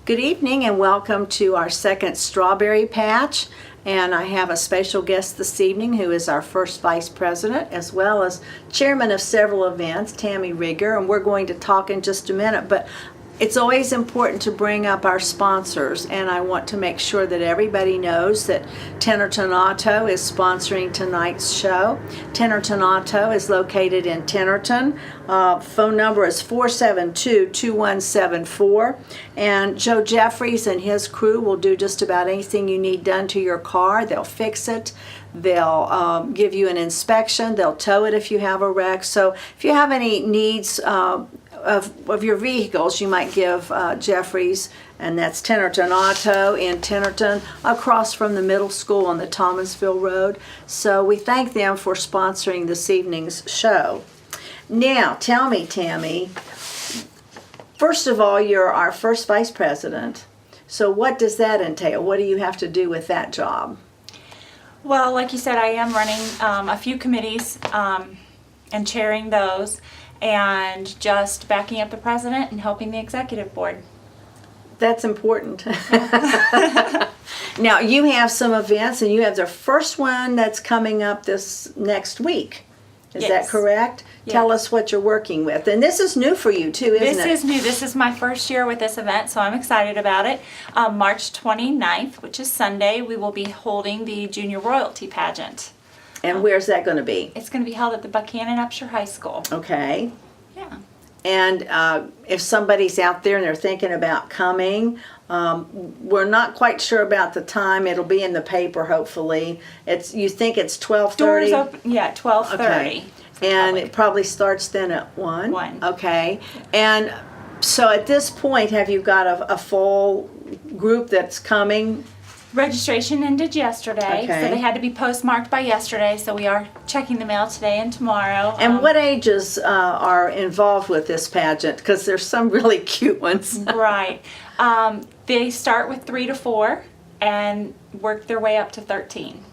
Good evening and welcome to our second Strawberry Patch. And I have a special guest this evening who is our first Vice President as well as Chairman of several events, Tammy Rigger. And we're going to talk in just a minute, but it's always important to bring up our sponsors, and I want to make sure that everybody knows that Tennerton Auto is sponsoring tonight's show. Tennerton Auto is located in Tennerton. Phone number is 472-2174, and Joe Jeffries and his crew will do just about anything you need done to your car. They'll fix it. They'll give you an inspection. They'll tow it if you have a wreck. So if you have any needs of your vehicles, you might give Jeffries, and that's Tennerton Auto in Tennerton, across from the middle school on the Thomasville Road. So we thank them for sponsoring this evening's show. Now, tell me, Tammy, first of all, you're our first Vice President. So what does that entail? What do you have to do with that job? Well, like you said, I am running a few committees and chairing those, and just backing up the president and helping the executive board. That's important. Now, you have some events, and you have the first one that's coming up this next week. Is Yes. that correct? Yes. Tell us what you're working with. And this is new for you, too, isn't it? This is new. This is my first year with this event, so I'm excited about it. March 29th, which is Sunday, we will be holding the Junior Royalty Pageant. And where's that going to be? It's going to be held at the Buchanan Upshur High School. Okay. Yeah. And if somebody's out there and they're thinking about coming, we're not quite sure about the time. It'll be in the paper, hopefully. You think it's 12:30? Doors open, yeah, 12:30. Okay. And it probably starts then at 1? 1. Okay. And so at this point, have you got a full group that's coming? Registration ended yesterday, Okay. so they had to be postmarked by yesterday, so we are checking the mail today and tomorrow. And what ages are involved with this pageant? Because there's some really cute ones. Right. They start with 3 to 4 and work their way up to 13.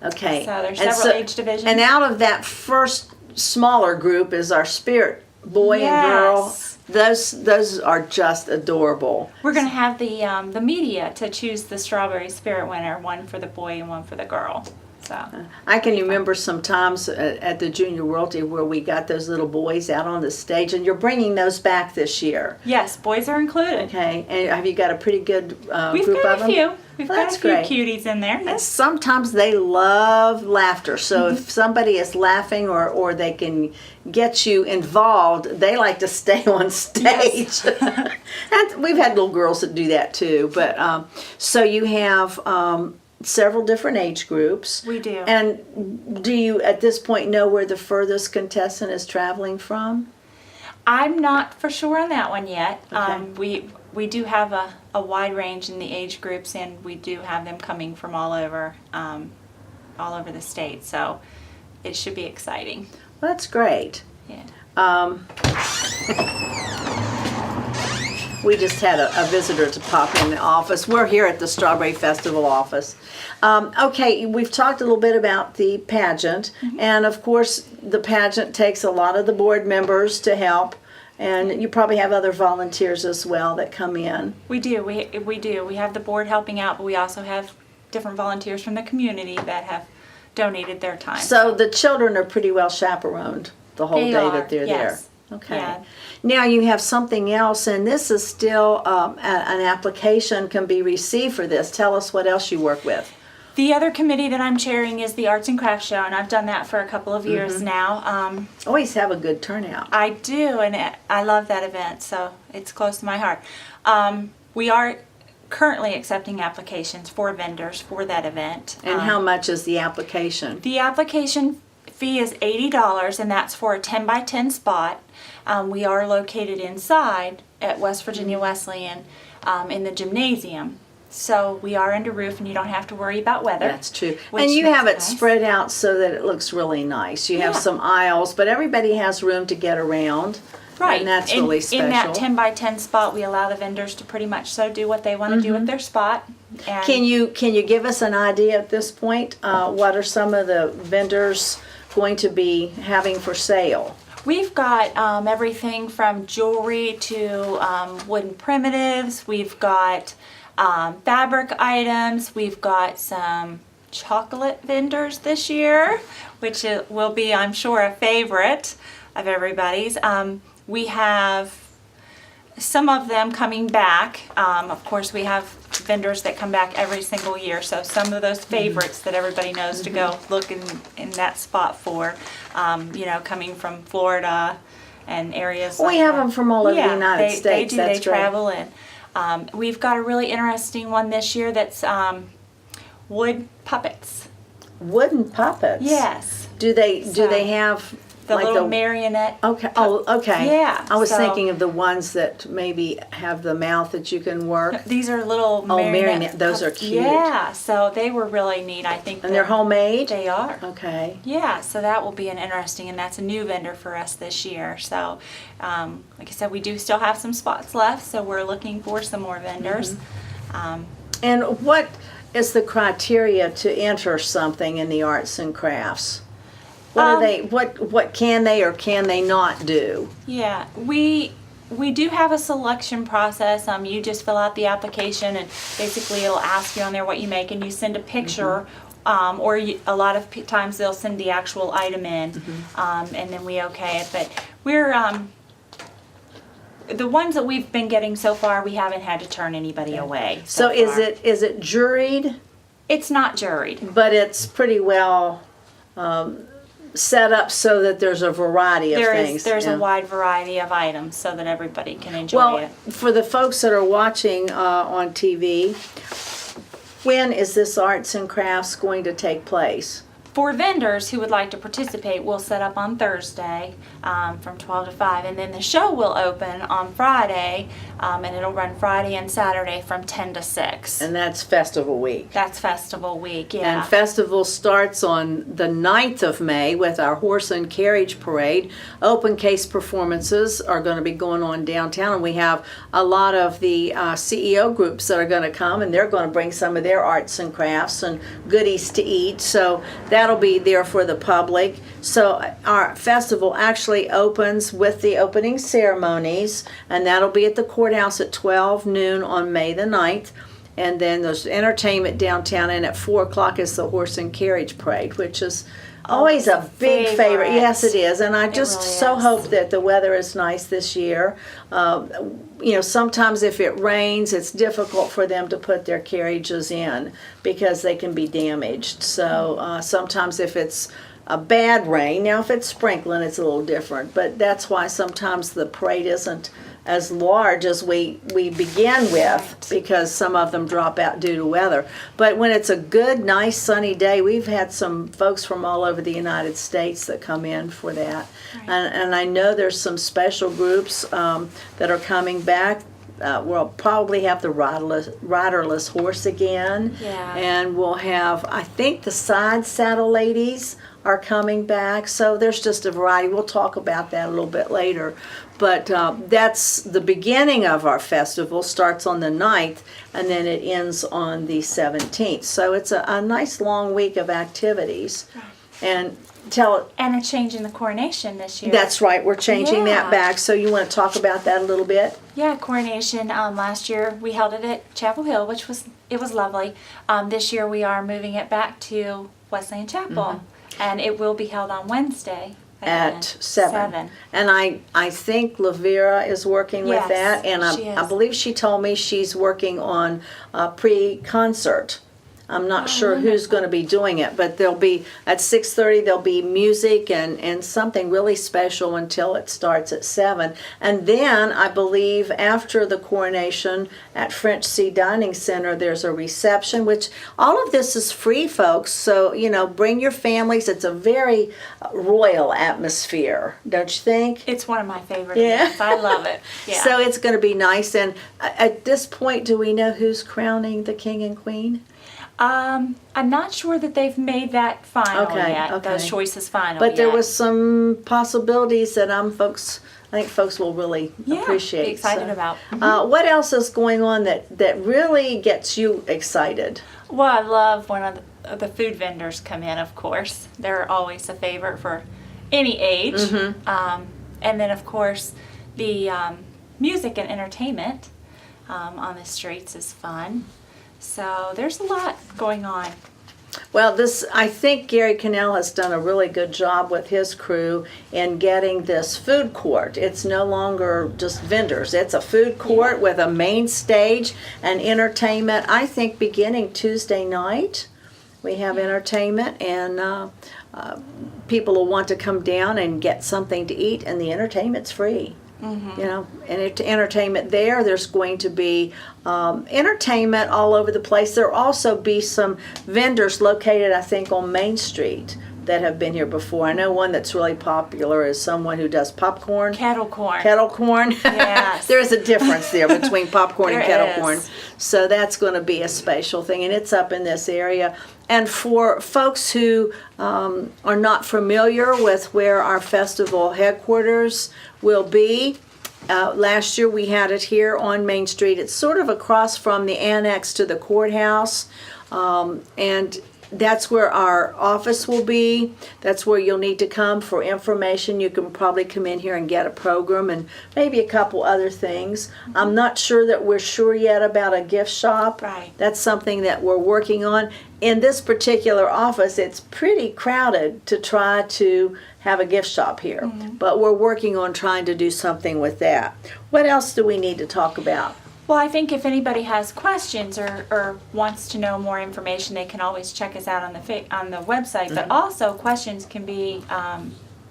Okay. So there's And several age divisions. And out of that first smaller group is our spirit boy and girl. Yes. Those are just adorable. We're going to have the media to choose the Strawberry Spirit winner, one for the boy and one for the girl. So I can remember some times at the Junior Royalty where we got those little boys out on the stage, and you're bringing those back this year. yes, boys are included. Okay, and have you got a pretty good We've group got of a them? few. We've Well, got that's a few great. cuties in there. And Yes. sometimes they love laughter, so if somebody is laughing or they can get you involved, they like to stay on stage. And we've had little girls that do that too. But so you have several different age groups. We do. And do you at this point know where the furthest contestant is traveling from? I'm not for sure on that one yet. Okay. We do have a wide range in the age groups, and we do have them coming from all over the state. So it should be exciting. Well, that's great. Yeah. We just had a visitor to pop in the office. We're here at the Strawberry Festival office. Okay, we've talked a little bit about the pageant, and of course the pageant takes a lot of the board members to help, and you probably have other volunteers as well that come in. We do. We do. We have the board helping out, but we also have different volunteers from the community that have donated their time. So the children are pretty well chaperoned the whole They day are, that they're yes. there. Okay. Yeah. Now you have something else, and this is still an application can be received for this. Tell us what else you work with. The other committee that I'm chairing is the Arts and Crafts Show, and I've done that for a couple of years now. Always have a good turnout. I do, and I love that event, so it's close to my heart. We are currently accepting applications for vendors for that event. And how much is the application? The application fee is $80, and that's for a 10 by 10 spot. We are located inside at West Virginia Wesleyan in the gymnasium. So we are under roof, and you don't have to worry about weather. That's true. which And you makes have it nice. spread out so that it looks really nice. You have Yeah. some aisles, but everybody has room to get around. Right. And that's really special. In that 10 by 10 spot, we allow the vendors to pretty much do what they want to do with their spot. And Can you give us an idea at this point? What are some of the vendors going to be having for sale? We've got everything from jewelry to wooden primitives. We've got fabric items. We've got some chocolate vendors this year, which will be, I'm sure, a favorite of everybody's. We have some of them coming back. Of course, we have vendors that come back every single year, so some of those favorites that everybody knows to go look in that spot for, coming from Florida and areas We like have that. them from all over the United they States. do. That's They great. travel in. We've got a really interesting one this year that's wood puppets. Wooden puppets. Yes. Do they So, have The like little marionette. Okay. Oh, okay. Yeah, I was so- thinking of the ones that maybe have the mouth that you can work, These are little Oh, marionette. marionette. Those are puppets. cute. Yeah, so they were really neat. I think and they're that homemade. They are. Okay. Yeah, so that will be an interesting, and that's a new vendor for us this year. So, like I said, we do still have some spots left, so we're looking for some more vendors. And what is the criteria to enter something in the arts and crafts? What are they? What can they or can they not do? Yeah, we do have a selection process. You just fill out the application, and basically it'll ask you on there what you make, and you send a picture. Or a lot of times they'll send the actual item in, and then we okay it. But we're the ones that we've been getting so far, we haven't had to turn anybody away. So is far. it juried? It's not juried. But it's pretty well set up so that there's a variety of things. There's yeah. a wide variety of items so that everybody can enjoy Well, it. for the folks that are watching on TV, when is this arts and crafts going to take place? For vendors who would like to participate, we'll set up on Thursday from 12 to 5, and then the show will open on Friday, and it'll run Friday and Saturday from 10 to 6. And that's festival week. That's festival week, yeah. And festival starts on the 9th of May with our horse and carriage parade. Open case performances are going to be going on downtown, and we have a lot of the CEO groups that are going to come, and they're going to bring some of their arts and crafts and goodies to eat. So that'll be there for the public. So our festival actually opens with the opening ceremonies, and that'll be at the courthouse at 12 noon on May the 9th. And then there's entertainment downtown, and at 4 o'clock is the horse and carriage parade, which is always a big favorite. Yes, it is. And I just really so is. hope that the weather is nice this year. Sometimes if it rains, it's difficult for them to put their carriages in because they can be damaged. So sometimes if it's a bad rain, now if it's sprinkling, it's a little different. But that's why sometimes the parade isn't as large as we begin with, because some of them drop out due to weather. But when it's a good, nice, sunny day, we've had some folks from all over the United States that come in for that. Right. And I know there's some special groups that are coming back. We'll probably have the riderless horse again. Yeah. And we'll have, I think the side saddle ladies are coming back. So there's just a variety. We'll talk about that a little bit later. But that's the beginning of our festival. Starts on the 9th, and then it ends on the 17th. So it's a nice long week of activities. And And a change in the coronation this year. that's right, we're changing Yeah. that back. So you want to talk about that a little bit? Yeah, coronation. Last year we held it at Chapel Hill, which was lovely. This year we are moving it back to Wesleyan Chapel, and it will be held on Wednesday again, At 7. And I think Lavera is working with Yes, that. And she I is. believe she told me she's working on a pre-concert. I'm not sure who's going to be doing it, but there'll be, at 6:30, there'll be music and something really special until it starts at 7. And then, I believe, after the coronation at French Sea Dining Center, there's a reception, which all of this is free, folks. So, bring your families. It's a very royal atmosphere, don't you think? It's one of my favorite Yeah. events. I love it. Yeah. So it's going to be nice. And at this point, do we know who's crowning the king and queen? I'm not sure that they've made that final yet. okay. Those choices final But there yet. was some possibilities that I think folks will really appreciate. Be excited So, about. what else is going on that really gets you excited? Well, I love when the food vendors come in. Of course, they're always a favorite for any age. And then, of course, the music and entertainment on the streets is fun. So there's a lot going on. Well, I think Gary Cannell has done a really good job with his crew in getting this food court. It's no longer just vendors. It's a food court with a main stage and entertainment. I think beginning Tuesday night, we have entertainment, and people will want to come down and get something to eat, and the entertainment's free. You know, and entertainment there. There's going to be entertainment all over the place. There'll also be some vendors located, I think, on Main Street that have been here before. I know one that's really popular is someone who does popcorn. Kettle corn. Kettle corn. Yes. There's a difference there between popcorn and There kettle is. corn. So that's going to be a special thing, and it's up in this area. And for folks who are not familiar with where our festival headquarters will be, last year we had it here on Main Street. It's sort of across from the annex to the courthouse, and that's where our office will be. That's where you'll need to come for information. You can probably come in here and get a program and maybe a couple other things. I'm not sure that we're sure yet about a gift shop. Right. That's something that we're working on. In this particular office, it's pretty crowded to try to have a gift shop here. But we're working on trying to do something with that. What else do we need to talk about? Well, I think if anybody has questions or wants to know more information, they can always check us out on the website. But also, questions can be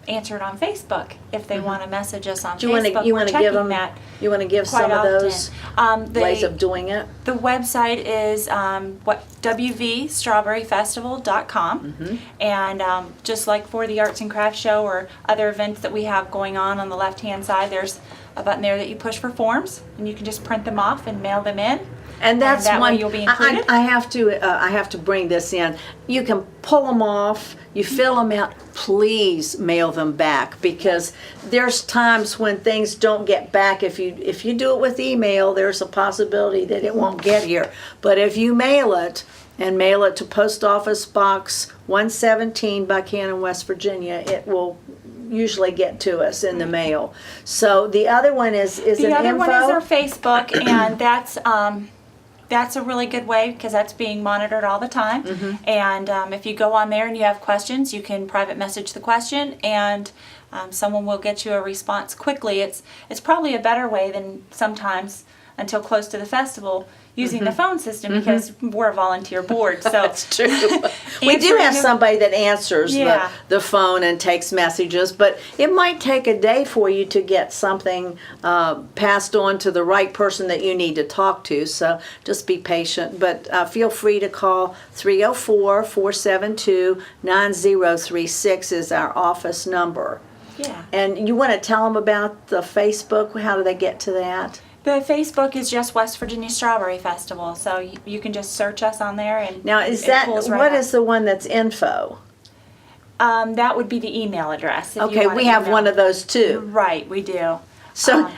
answered on Facebook if they want to message us on Do you Facebook. want to We're give checking them? that You want to give quite some of often. those ways of doing it? The website is wvstrawberryfestival.com, and just like for the Arts and Crafts Show or other events that we have going on the left-hand side, there's a button there that you push for forms, and you can just print them off and mail them in. And that's that way one you'll be included. I have to bring this in. You can pull them off, you fill them out. Please mail them back, because there's times when things don't get back. If you do it with email, there's a possibility that it won't get here. But if you mail it to Post Office Box 117, Buchanan, West Virginia, it will usually get to us in the mail. So the other one is The an other info. one is our Facebook, and that's a really good way because that's being monitored all the time. And if you go on there and you have questions, you can private message the question, and someone will get you a response quickly. It's probably a better way than sometimes until close to the festival using the phone system, because we're a volunteer board. So That's true. We do have somebody that answers Yeah. the phone and takes messages, but it might take a day for you to get something passed on to the right person that you need to talk to. So just be patient. But feel free to call 304-472-9036 is our office number. yeah. And you want to tell them about the Facebook? How do they get to that? The Facebook is just West Virginia Strawberry Festival, so you can just search us on there, and Now, is it that pulls right what up. is the one that's info? That would be the email address. if you Okay, want we to have email. one of those too. Right, we do. So,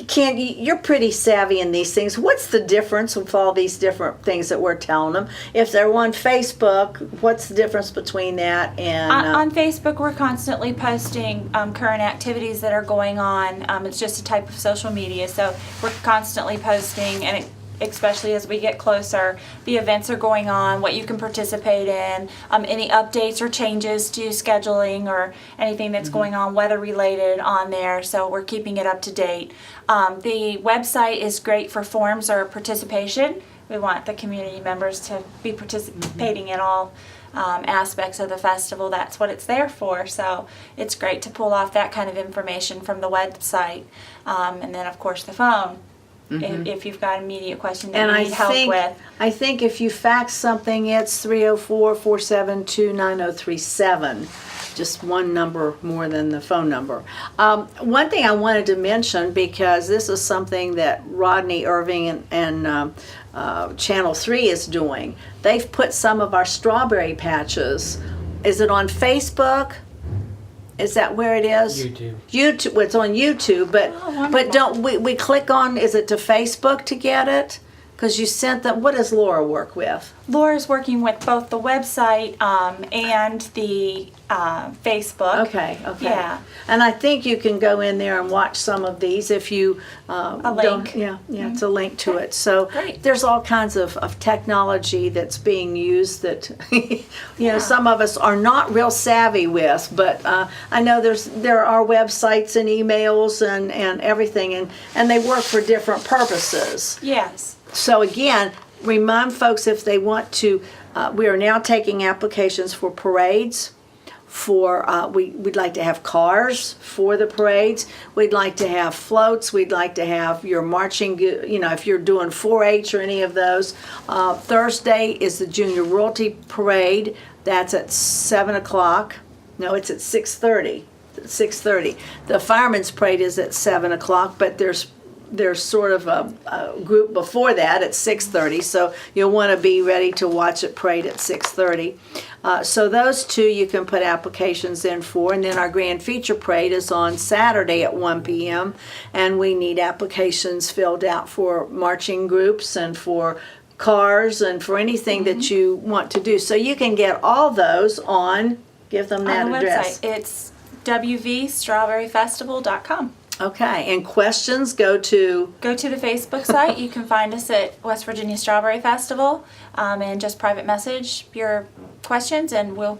you're pretty savvy in these things. What's the difference with all these different things that we're telling them? If they're on Facebook, what's the difference between that and? On Facebook, we're constantly posting current activities that are going on. It's just a type of social media, so we're constantly posting, and especially as we get closer, the events are going on, what you can participate in, any updates or changes to scheduling or anything that's going on weather related on there, so we're keeping it up to date. The website is great for forms or participation. We want the community members to be participating in all aspects of the festival. That's what it's there for, so it's great to pull off that kind of information from the website, and then of course the phone. If you've got immediate question that and you need help with. I think if you fax something, it's 304-472-9037. Just one number more than the phone number. One thing I wanted to mention, because this is something that Rodney Irving and Channel 3 is doing. They've put some of our strawberry patches. Is it on Facebook? Is that where it is? YouTube. YouTube. Well, it's on YouTube, but Oh, wonderful. don't we click on? Is it to Facebook to get it? Because you sent them, what does Laura work with? Laura's working with both the website and the Facebook. Okay. Yeah. And I think you can go in there and watch some of these if you A link. Yeah, it's a link to it. So Great. there's all kinds of technology that's being used that some of us are not real savvy with. But I know there are websites and emails and everything, and they work for different purposes. Yes. So again, remind folks if they want to, we are now taking applications for parades. We'd like to have cars for the parades. We'd like to have floats. We'd like to have your marching, if you're doing 4-H or any of those. Thursday is the Junior Royalty Parade. That's at 7 o'clock. No, it's at 6:30. 6:30. The Fireman's Parade is at 7 o'clock, but there's sort of a group before that at 6:30, so you'll want to be ready to watch it parade at 6:30. So those two you can put applications in for, and then our Grand Feature Parade is on Saturday at 1 p.m., and we need applications filled out for marching groups and for cars and for anything that you want to do. So you can get all those give them that On the address. website, it's wvstrawberryfestival.com. Okay, and questions go to... Go to the Facebook site. You can find us at West Virginia Strawberry Festival, and just private message your questions, and we'll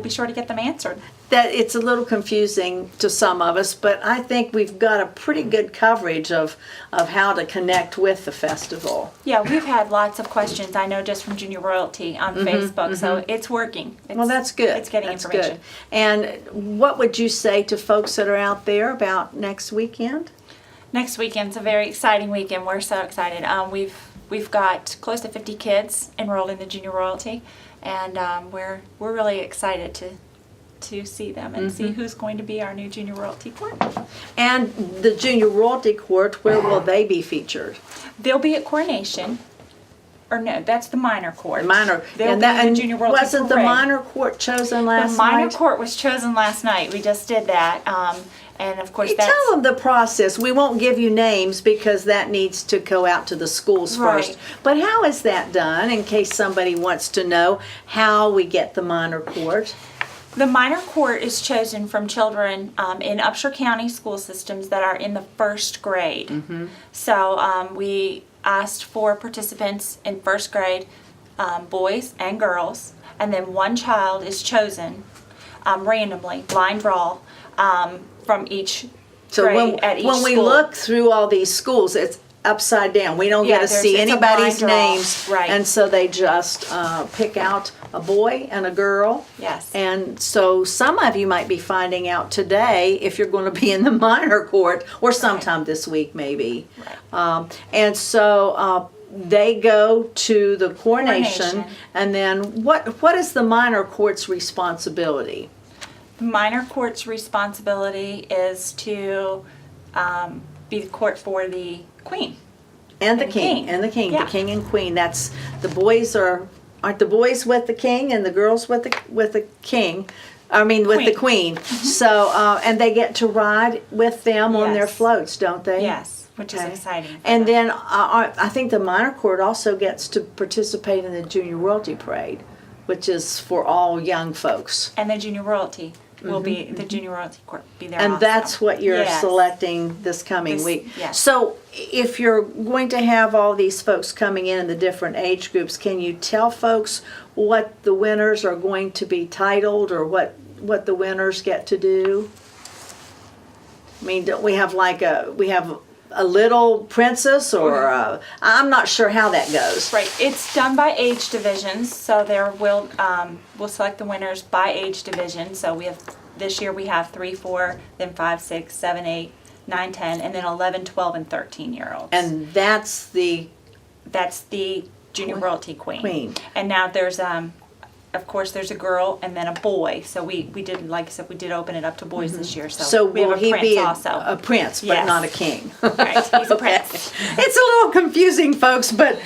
be sure to get them answered. That it's a little confusing to some of us, but I think we've got a pretty good coverage of how to connect with the festival. Yeah, we've had lots of questions, I know, just from Junior Royalty on Facebook, so it's working. Well, that's good. It's getting That's information. good. And what would you say to folks that are out there about next weekend? Next weekend's a very exciting weekend. We're so excited. We've got close to 50 kids enrolled in the Junior Royalty, and we're really excited to see them and see who's going to be our new Junior Royalty Court. And the Junior Royalty Court, where will they be featured? They'll be at Coronation. Or no, that's the minor court. Minor. They'll be in the Junior Royalty Wasn't the Parade. minor court chosen last The minor night? court was chosen last night. We just did that. And of course You that's... tell them the process. We won't give you names because that needs to go out to the schools Right. first. But how is that done, in case somebody wants to know how we get the minor court? The minor court is chosen from children in Upshur County school systems that are in the first grade. So we asked for participants in first grade, boys and girls, and then one child is chosen randomly, blind draw, from each So grade at each when we school. look through all these schools, it's upside down. We don't Yeah, get to there's- see it's a anybody's blind draw. names. Right. And so they just pick out a boy and a girl. Yes. And so some of you might be finding out today if you're going to be in the minor court, or sometime this week maybe. Right. And so they go to the coronation. Coronation. And then what is the minor court's responsibility? The minor court's responsibility is to be the court for the queen. And the And king, king. and the king, Yeah. the king and queen. That's the boys aren't the boys with the king and the girls with the king. I mean with the queen. So and they get to ride with them on their Yes. floats, don't they? Yes, which is Okay. exciting. for And them. then I think the minor court also gets to participate in the Junior Royalty Parade, which is for all young folks. And the Junior Royalty will be, the Junior Royalty Court will be there And also. that's what you're Yes. selecting this coming This- week. yes. So if you're going to have all these folks coming in the different age groups, can you tell folks what the winners are going to be titled, or what the winners get to do? I mean, don't we have we have a little princess, or I'm not sure how that goes. Right, it's done by age divisions, so we'll select the winners by age division. So this year we have 3, 4, then 5, 6, 7, 8, 9, 10, and then 11, 12, and 13-year-olds. And that's the Junior Royalty Queen. queen. And now there's of course there's a girl and then a boy. So we did, like I said, we did open it up to boys this year. So we have will a he prince be also. a prince, but Yes. not a king? Right, he's a prince. It's a little confusing, folks, but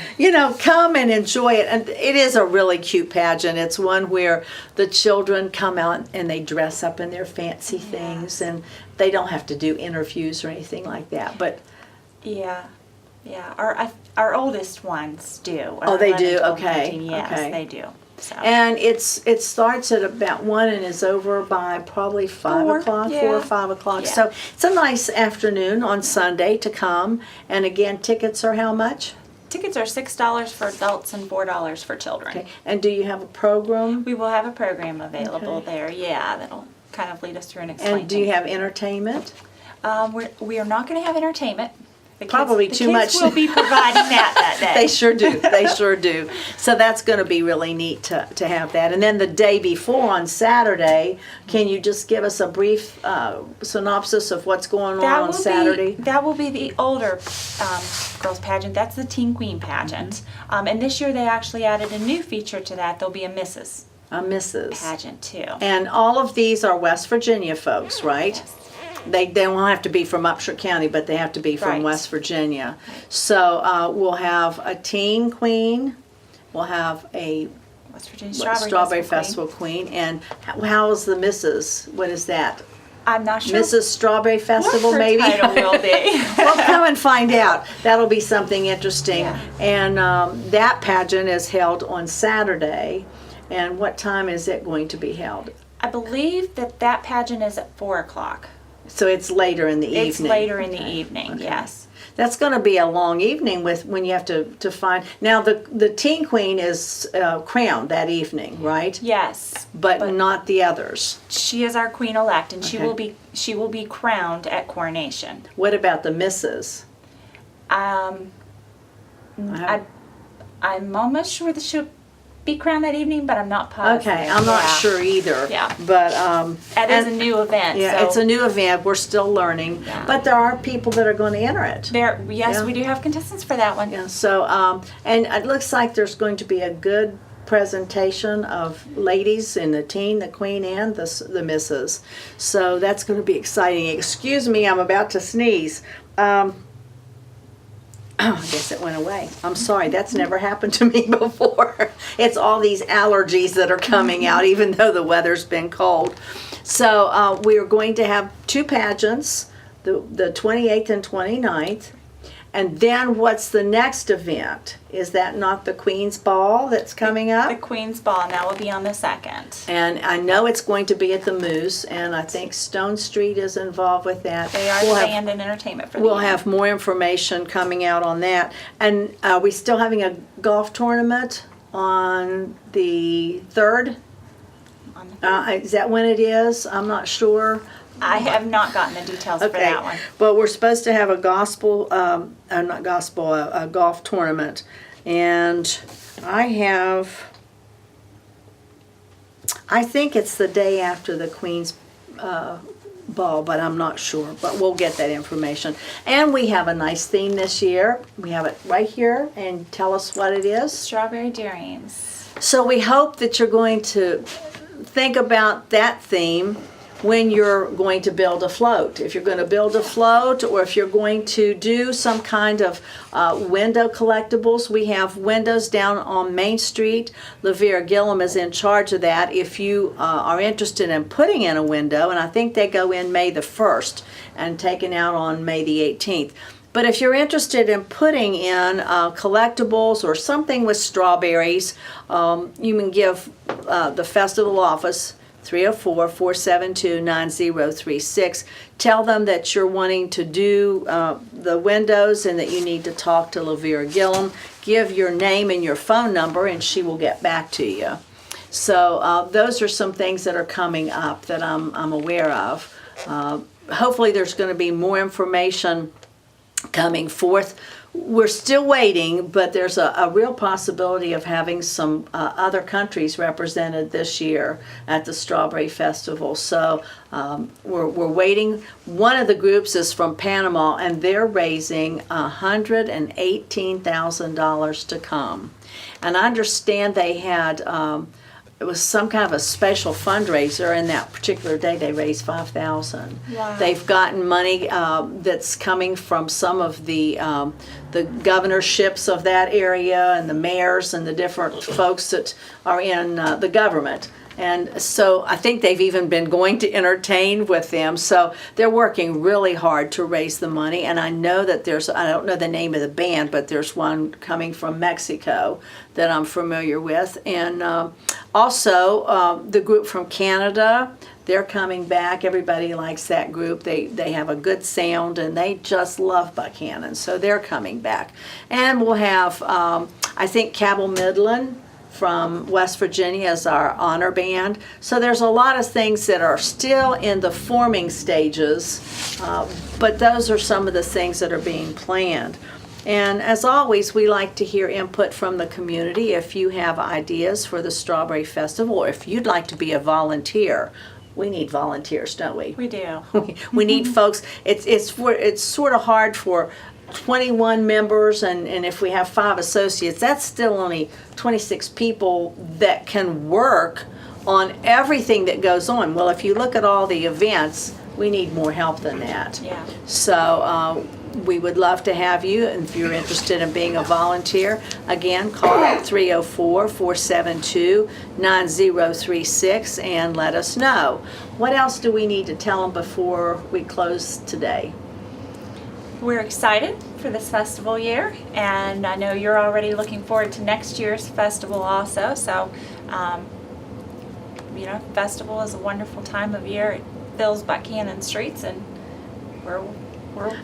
come and enjoy it. And it is a really cute pageant. It's one where the children come out and they dress up in their fancy things, and they don't have to do interviews or anything like that. But Yeah. Our oldest ones do. Oh, Our they 11, do? 12, Okay, 13, yes, okay. they do. So. And it starts at about 1 and is over by probably 5 4, o'clock, yeah. 4 or 5 o'clock. Yeah. So it's a nice afternoon on Sunday to come. And again, tickets are how much? Tickets are $6 for adults and $4 for children. Okay. And do you have a program? We will have a program available Okay. there, yeah, that'll kind of lead us through and explain And do you things. have entertainment? We are not going to have entertainment. The Probably kids, too the much. kids will be providing that day. They sure do. They sure do. So that's going to be really neat to have that. And then the day before on Saturday, can you just give us a brief synopsis of what's going on Saturday? That will be the older girls pageant. That's the Teen Queen pageant. And this year they actually added a new feature to that. There'll be a Mrs. A Mrs. pageant too. And all of these are West Virginia folks, right? Yes. They don't have to be from Upshur County, but they have to be from Right. West Virginia. So we'll have a teen queen, we'll have a West Virginia strawberry Festival festival queen, and how is the Mrs.? What is that? Queen. I'm not sure Mrs. Strawberry Festival, what her maybe? title will be. Well, come and find out. That'll be something interesting. Yeah. And that pageant is held on Saturday. And what time is it going to be held? I believe that pageant is at 4 o'clock. So it's later in the evening. It's later in the Okay. evening, Okay. yes. That's going to be a long evening when you have to find. Now the teen queen is crowned that evening, right? Yes. But not the others. She is our queen elect, and Okay. she will be crowned at coronation. What about the misses? Um, I I'm almost sure that she'll be crowned that evening, but I'm not positive. Okay, I'm not Yeah. sure either. Yeah. But That is a and- new event. yeah, so it's a new event. We're still learning, Yeah. but there are people that are going to enter it. yes, Yeah. we do have contestants for that one. Yeah, so and it looks like there's going to be a good presentation of ladies in the teen, the queen, and the misses. So that's going to be exciting. Excuse me, I'm about to sneeze. I guess it went away. I'm sorry, that's never happened to me before. It's all these allergies that are coming out, even though the weather's been cold. So we are going to have 2 pageants, the 28th and 29th. And then what's the next event? Is that not the Queen's Ball that's coming up? The Queen's Ball, and that will be on the 2nd. And I know it's going to be at the Moose, and I think Stone Street is involved with that. They are We'll the have- band and entertainment for We'll the have more information coming out on that. And are we still having a golf tournament on the 3rd? on the- Is that when it is? I'm not sure. I have not gotten the details for that one. But we're supposed to have a a golf tournament. And I think it's the day after the Queen's Ball, but I'm not sure. But we'll get that information. And we have a nice theme this year. We have it right here, and tell us what it is. Strawberry Dreams. So we hope that you're going to think about that theme when you're going to build a float. If you're going to build a float, or if you're going to do some kind of window collectibles, we have windows down on Main Street. Lavera Gillum is in charge of that. If you are interested in putting in a window, and I think they go in May the 1st and taken out on May the 18th. But if you're interested in putting in collectibles or something with strawberries, you can give the festival office 304-472-9036. Tell them that you're wanting to do the windows and that you need to talk to Lavera Gillum. Give your name and your phone number, and she will get back to you. So those are some things that are coming up that I'm aware of. Hopefully there's going to be more information coming forth. We're still waiting, but there's a real possibility of having some other countries represented this year at the Strawberry Festival. So we're waiting. One of the groups is from Panama, and they're raising $118,000 to come. And I understand they had it was some kind of a special fundraiser, and that particular day they raised $5,000. Wow. They've gotten money that's coming from some of the governorships of that area and the mayors and the different folks that are in the government. And so I think they've even been going to entertain with them. So they're working really hard to raise the money. And I know that I don't know the name of the band, but there's one coming from Mexico that I'm familiar with. And also the group from Canada, they're coming back. Everybody likes that group. They have a good sound, and they just love Buckhannon. So they're coming back. And we'll have, I think, Cabell Midland from West Virginia as our honor band. So there's a lot of things that are still in the forming stages, but those are some of the things that are being planned. And as always, we like to hear input from the community. If you have ideas for the Strawberry Festival, or if you'd like to be a volunteer, we need volunteers, don't we? We do. We need folks. It's sort of hard for 21 members, and if we have 5 associates, that's still only 26 people that can work on everything that goes on. Well, if you look at all the events, we need more help than that. Yeah. So we would love to have you, and if you're interested in being a volunteer, again, call at 304-472-9036 and let us know. What else do we need to tell them before we close today? We're excited for this festival year, and I know you're already looking forward to next year's festival also. So, festival is a wonderful time of year. It fills Buckhannon streets, and we're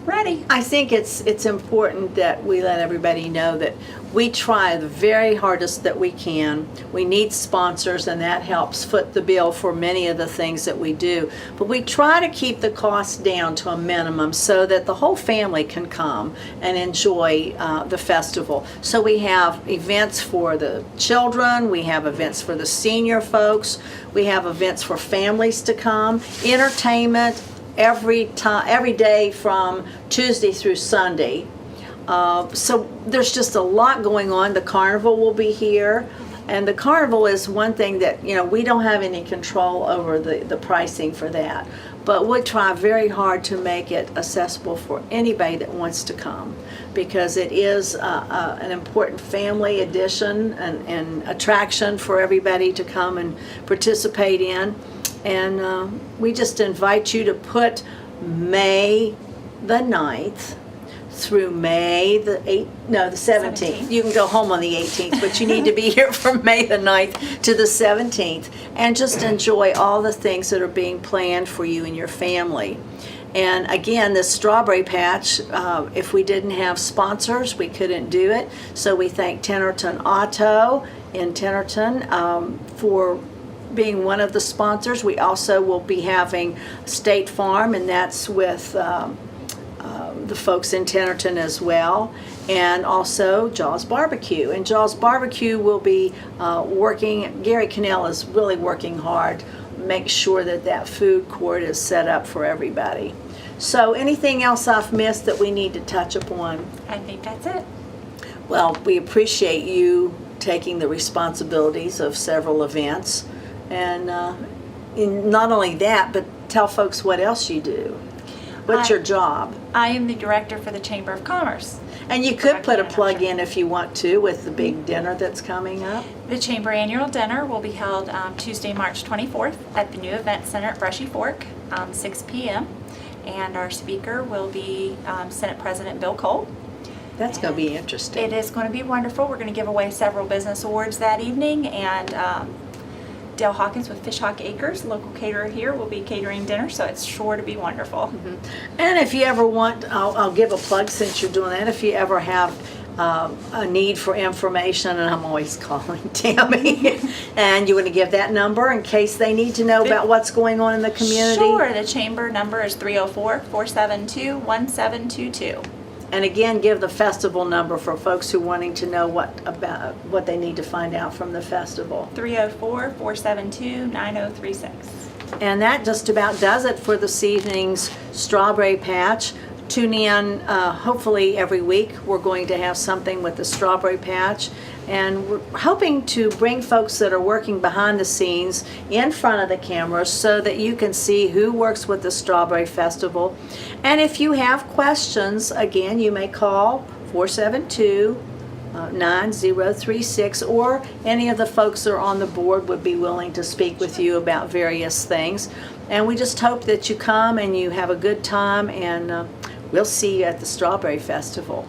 ready. I think it's important that we let everybody know that we try the very hardest that we can. We need sponsors, and that helps foot the bill for many of the things that we do. But we try to keep the costs down to a minimum so that the whole family can come and enjoy the festival. So we have events for the children, we have events for the senior folks, we have events for families to come, entertainment, every day from Tuesday through Sunday. So there's just a lot going on. The carnival will be here, and the carnival is one thing that we don't have any control over the pricing for that, but we try very hard to make it accessible for anybody that wants to come, because it is an important family addition and attraction for everybody to come and participate in. And we just invite you to put May the 9th through May the 17th. You can go home on the 18th, but you need to be here from May the 9th to the 17th and just enjoy all the things that are being planned for you and your family. And again, this Strawberry Patch, if we didn't have sponsors, we couldn't do it. So we thank Tennerton Auto in Tennerton for being one of the sponsors. We also will be having State Farm, and that's with the folks in Tennerton as well, and also Jaws Barbecue. And Jaws Barbecue will be working, Gary Cannell is really working hard, make sure that food court is set up for everybody. So anything else I've missed that we need to touch upon? I think that's it. Well, we appreciate you taking the responsibilities of several events. And not only that, but tell folks what else you do. What's your job? I am the director for the Chamber of Commerce. And you could put a plug in if you want to with the big dinner that's coming up. The Chamber Annual Dinner will be held Tuesday, March 24th at the new Event Center at Brushy Fork, 6 p.m. And our speaker will be Senate President Bill Cole. That's going to be interesting. It is going to be wonderful. We're going to give away several business awards that evening, and Dale Hawkins with Fish Hawk Acres, local caterer here, will be catering dinner, so it's sure to be wonderful. Mm-hmm. And if you ever want, I'll give a plug since you're doing that, if you ever have a need for information, and I'm always calling Tammy, and you want to give that number in case they need to know about what's going on in the community? Sure, the chamber number is 304-472-1722. And again, give the festival number for folks who are wanting to know what they need to find out from the festival. 304-472-9036. And that just about does it for this evening's Strawberry Patch. Tune in hopefully every week. We're going to have something with the Strawberry Patch. And we're hoping to bring folks that are working behind the scenes in front of the cameras so that you can see who works with the Strawberry Festival. And if you have questions, again, you may call 472 9036, or any of the folks that are on the board would be willing to speak with you about various things. And we just hope that you come and you have a good time, and we'll see you at the Strawberry Festival.